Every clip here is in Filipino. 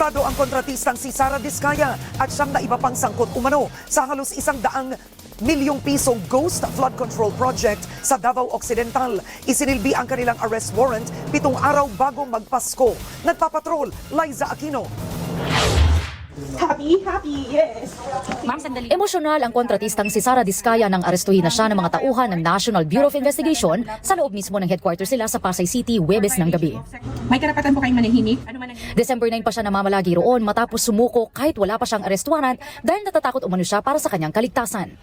Akusado ang kontratistang si Sara Diskaya at siyang na iba pang sangkot umano sa halos 100 milyong pisong ghost flood control project sa Davao Occidental. Isinilbi ang kanilang arrest warrant 7 araw bago magpasko. Nagpapatrol, Liza Aquino. Happy, yes. Emosyonal ang kontratistang si Sara Diskaya nang arestuhin na siya ng mga tauhan ng National Bureau of Investigation sa loob mismo ng headquarters nila sa Pasay City, Huwebes ng gabi. May karapatan po kayong manahimik. Ano man ang... December 9 pa siya namamalagi roon matapos sumuko kahit wala pa siyang arrest warrant dahil natatakot umano siya para sa kanyang kaligtasan.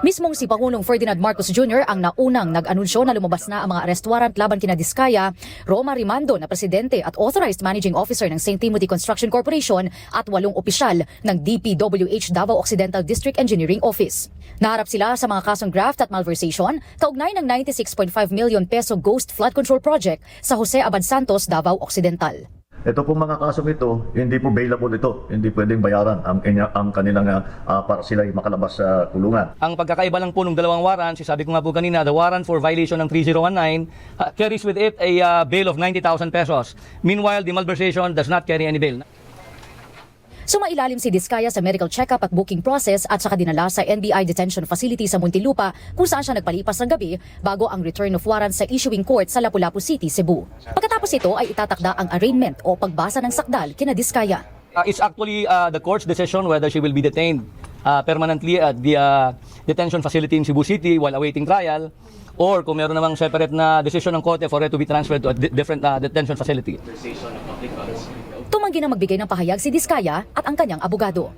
Mismong si Pangulong Ferdinand Marcos Jr. ang naunang nag-anunsyo na lumabas na ang mga arrest warrant laban kina Diskaya, Roma Rimando na presidente at authorized managing officer ng St. Timothy Construction Corporation at 8 opisyal ng DPWH Davao Occidental District Engineering Office. Naharap sila sa mga kasong graft at malversation kaugnay ng 96.5 million peso ghost flood control project sa Jose Abad Santos, Davao Occidental. Ito po mga kasong ito, hindi po bailable ito. Hindi pwedeng bayaran ang kanilang para sila makalabas sa kulungan. Ang pagkakaiba lang po ng dalawang warrant, sabi ko nga po kanina, the warrant for violation ng 3019 carries with it a bail of 90,000 pesos. Meanwhile, the malversation does not carry any bail. Sumailalim si Diskaya sa medical check-up at booking process at saka dinala sa NBI detention facility sa Muntinlupa kung saan siya nagpalipas ng gabi bago ang return of warrant sa issuing court sa Lapu-Lapu City, Cebu. Pagkatapos ito ay itatakda ang arraignment o pagbasa ng sakdal kina Diskaya. It's actually the court's decision whether she will be detained permanently at the detention facility in Cebu City while awaiting trial, or kung meron namang separate na decision ng korte for her to be transferred to a different detention facility. Tumanggi na magbigay ng pahayag si Diskaya at ang kanyang abogado.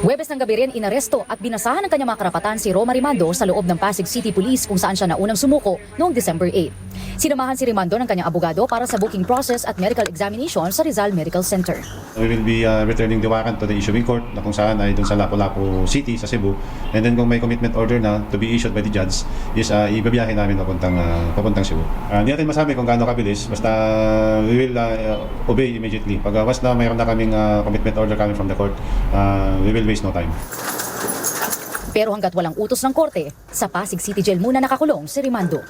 Huwebes ng gabi rin inaresto at binasahan ng kanyang mga karapatan si Roma Rimando sa loob ng Pasig City Police kung saan siya naunang sumuko noong December 8. Sinamahan si Rimando ng kanyang abogado para sa booking process at medical examination sa Rizal Medical Center. We will be returning the warrant to the issuing court na kung saan ay dun sa Lapu-Lapu City sa Cebu. And then kung may commitment order na to be issued by the judge is ibabiyahin namin papuntang Cebu. Hindi natin masabi kung gaano kabilis, basta we will obey immediately. Pag once na mayroon na kaming commitment order coming from the court, we will waste no time. Pero hanggat walang utos ng korte, sa Pasig City Jail muna nakakulong si Rimando.